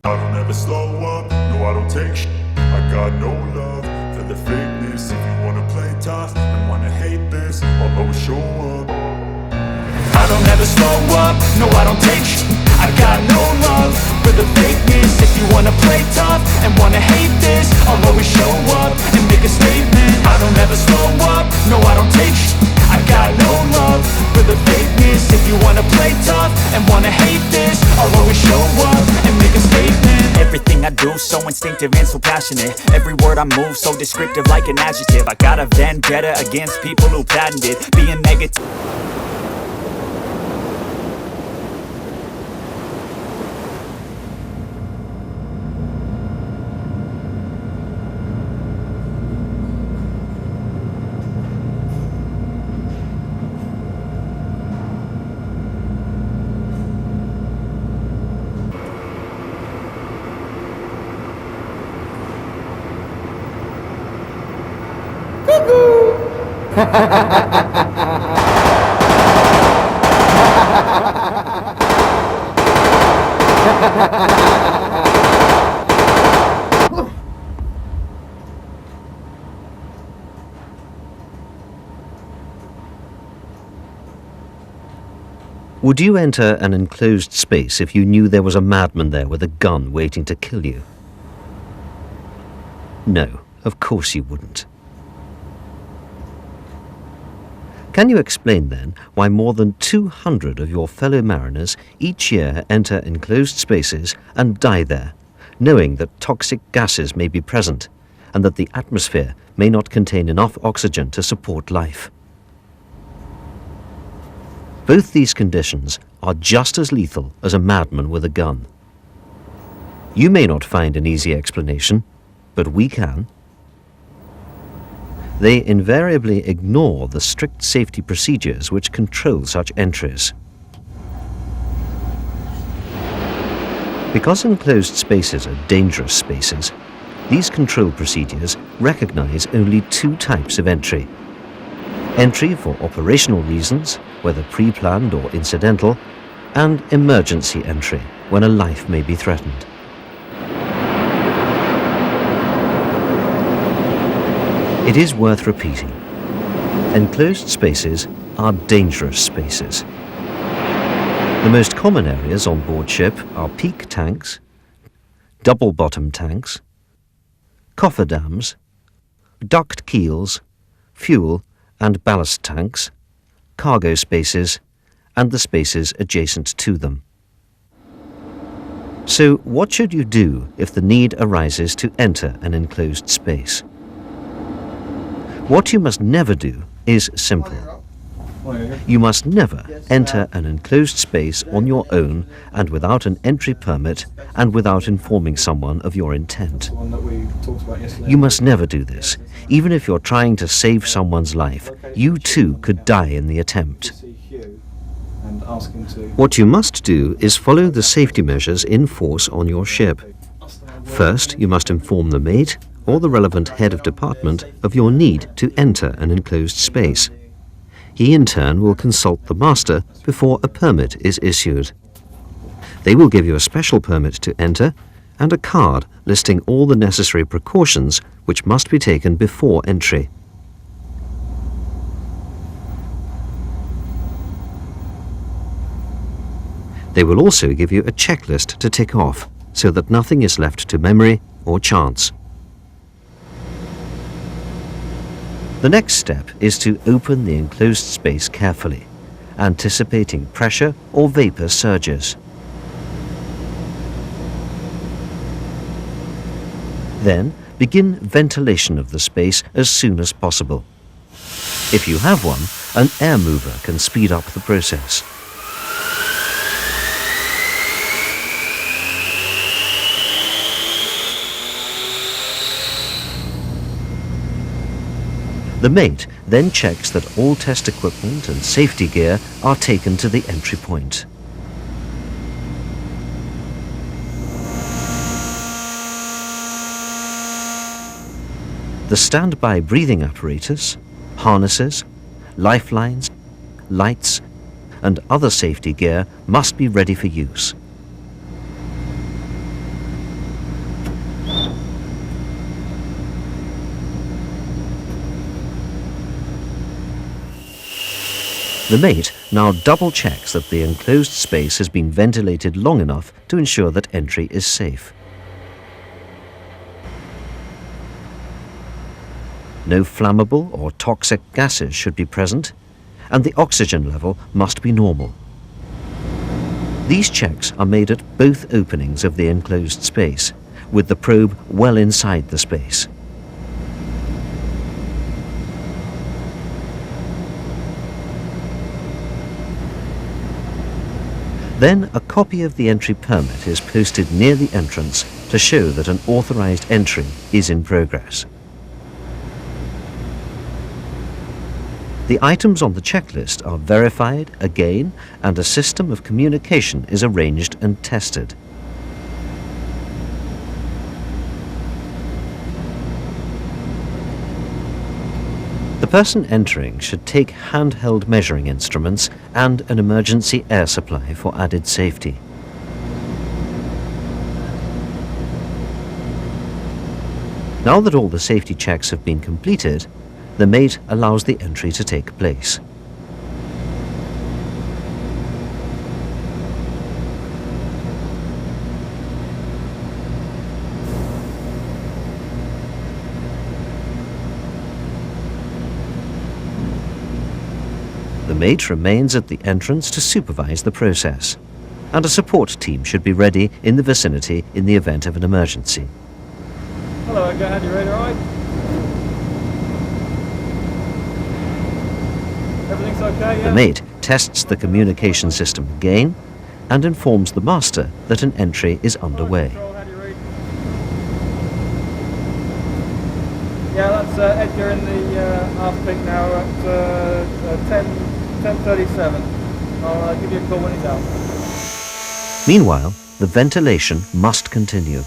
I don't ever slow up, no I don't take shit. I got no love for the fakeness. If you wanna play tough and wanna hate this, I'll always show up. I don't ever slow up, no I don't take shit. I got no love for the fakeness. If you wanna play tough and wanna hate this, I'll always show up and make a statement. I don't ever slow up, no I don't take shit. I got no love for the fakeness. If you wanna play tough and wanna hate this, I'll always show up and make a statement. Everything I do so instinctive and so passionate. Every word I move so descriptive like an adjective. I got a vendetta against people who patented being negative. Would you enter an enclosed space if you knew there was a madman there with a gun waiting to kill you? No, of course you wouldn't. Can you explain then why more than 200 of your fellow mariners each year enter enclosed spaces and die there, knowing that toxic gases may be present and that the atmosphere may not contain enough oxygen to support life? Both these conditions are just as lethal as a madman with a gun. You may not find an easy explanation, but we can. They invariably ignore the strict safety procedures which control such entries. Because enclosed spaces are dangerous spaces, these control procedures recognize only two types of entry. Entry for operational reasons, whether pre-planned or incidental, and emergency entry, when a life may be threatened. It is worth repeating. Enclosed spaces are dangerous spaces. The most common areas on board ship are peak tanks, double-bottom tanks, cofferdams, duct keels, fuel and ballast tanks, cargo spaces, and the spaces adjacent to them. So what should you do if the need arises to enter an enclosed space? What you must never do is simple. You must never enter an enclosed space on your own and without an entry permit and without informing someone of your intent. You must never do this. Even if you're trying to save someone's life, you too could die in the attempt. What you must do is follow the safety measures in force on your ship. First, you must inform the mate or the relevant head of department of your need to enter an enclosed space. He in turn will consult the master before a permit is issued. They will give you a special permit to enter and a card listing all the necessary precautions which must be taken before entry. They will also give you a checklist to tick off so that nothing is left to memory or chance. The next step is to open the enclosed space carefully, anticipating pressure or vapor surges. Then begin ventilation of the space as soon as possible. If you have one, an air mover can speed up the process. The mate then checks that all test equipment and safety gear are taken to the entry point. The standby breathing apparatus, harnesses, lifelines, lights, and other safety gear must be ready for use. The mate now double checks that the enclosed space has been ventilated long enough to ensure that entry is safe. No flammable or toxic gases should be present, and the oxygen level must be normal. These checks are made at both openings of the enclosed space, with the probe well inside the space. Then a copy of the entry permit is posted near the entrance to show that an authorized entry is in progress. The items on the checklist are verified again, and a system of communication is arranged and tested. The person entering should take handheld measuring instruments and an emergency air supply for added safety. Now that all the safety checks have been completed, the mate allows the entry to take place. The mate remains at the entrance to supervise the process, and a support team should be ready in the vicinity in the event of an emergency. Hello, go ahead, you ready to ride? Everything's okay, yeah? The mate tests the communication system again and informs the master that an entry is underway. Control, how do you read? Yeah, that's Edgar in the half peak now at 10:37. I'll give you a call when he's out. Meanwhile, the ventilation must continue.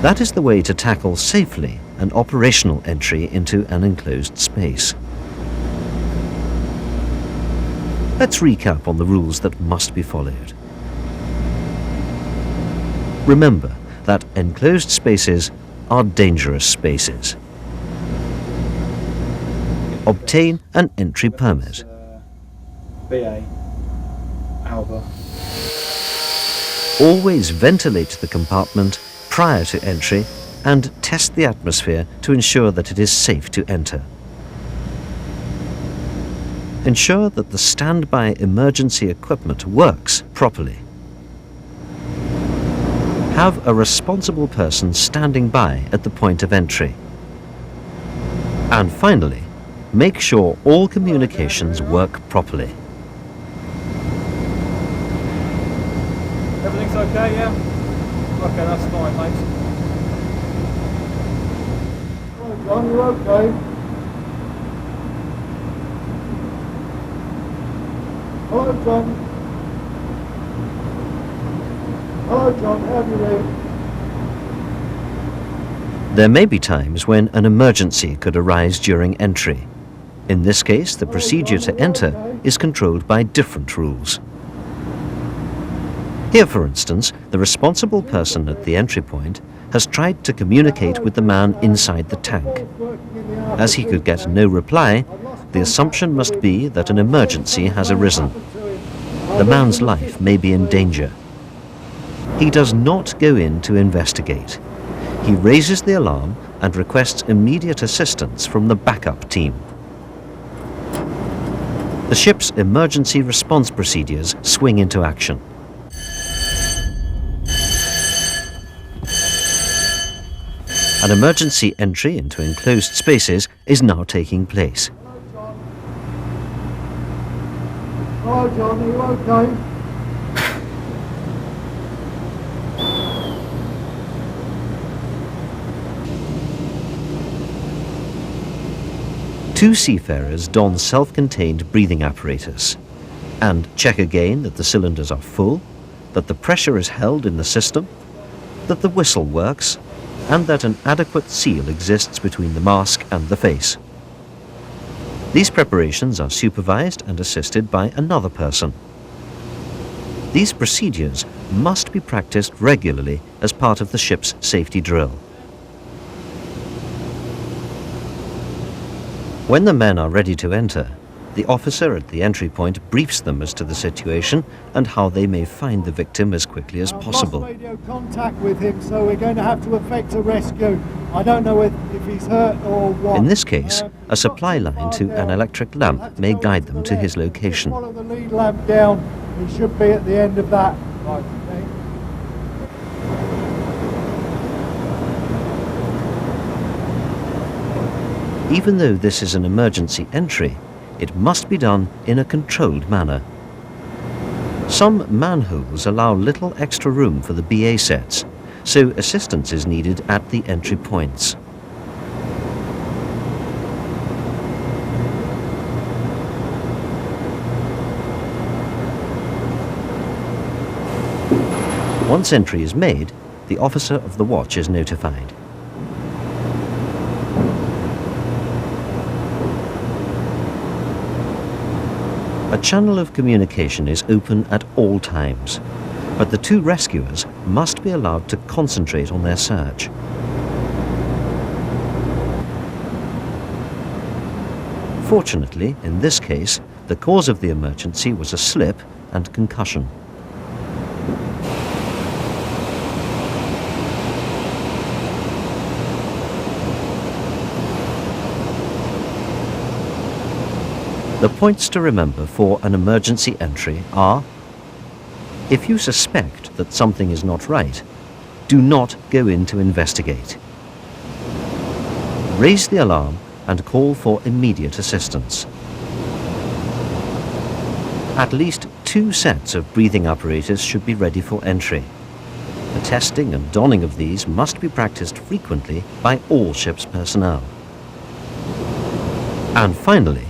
That is the way to tackle safely an operational entry into an enclosed space. Let's recap on the rules that must be followed. Remember that enclosed spaces are dangerous spaces. Obtain an entry permit. BA, Alba. Always ventilate the compartment prior to entry and test the atmosphere to ensure that it is safe to enter. Ensure that the standby emergency equipment works properly. Have a responsible person standing by at the point of entry. And finally, make sure all communications work properly. Everything's okay, yeah? Okay, that's fine, mate. Hello, John, you okay? Hello, John. Hello, John, how have you been? There may be times when an emergency could arise during entry. In this case, the procedure to enter is controlled by different rules. Here, for instance, the responsible person at the entry point has tried to communicate with the man inside the tank. As he could get no reply, the assumption must be that an emergency has arisen. The man's life may be in danger. He does not go in to investigate. He raises the alarm and requests immediate assistance from the backup team. The ship's emergency response procedures swing into action. An emergency entry into enclosed spaces is now taking place. Hello, John, are you okay? Two seafarers don self-contained breathing apparatus and check again that the cylinders are full, that the pressure is held in the system, that the whistle works, and that an adequate seal exists between the mask and the face. These preparations are supervised and assisted by another person. These procedures must be practiced regularly as part of the ship's safety drill. When the men are ready to enter, the officer at the entry point briefs them as to the situation and how they may find the victim as quickly as possible. I've lost radio contact with him, so we're going to have to effect a rescue. I don't know if he's hurt or what. In this case, a supply line to an electric lamp may guide them to his location. Follow the lead lamp down. He should be at the end of that. Right, okay. Even though this is an emergency entry, it must be done in a controlled manner. Some manholes allow little extra room for the BA sets, so assistance is needed at the entry points. Once entry is made, the officer of the watch is notified. A channel of communication is open at all times, but the two rescuers must be allowed to concentrate on their search. Fortunately, in this case, the cause of the emergency was a slip and concussion. The points to remember for an emergency entry are: if you suspect that something is not right, do not go in to investigate. Raise the alarm and call for immediate assistance. At least 2 sets of breathing apparatus should be ready for entry. The testing and donning of these must be practiced frequently by all ship's personnel. And finally,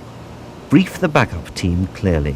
brief the backup team clearly.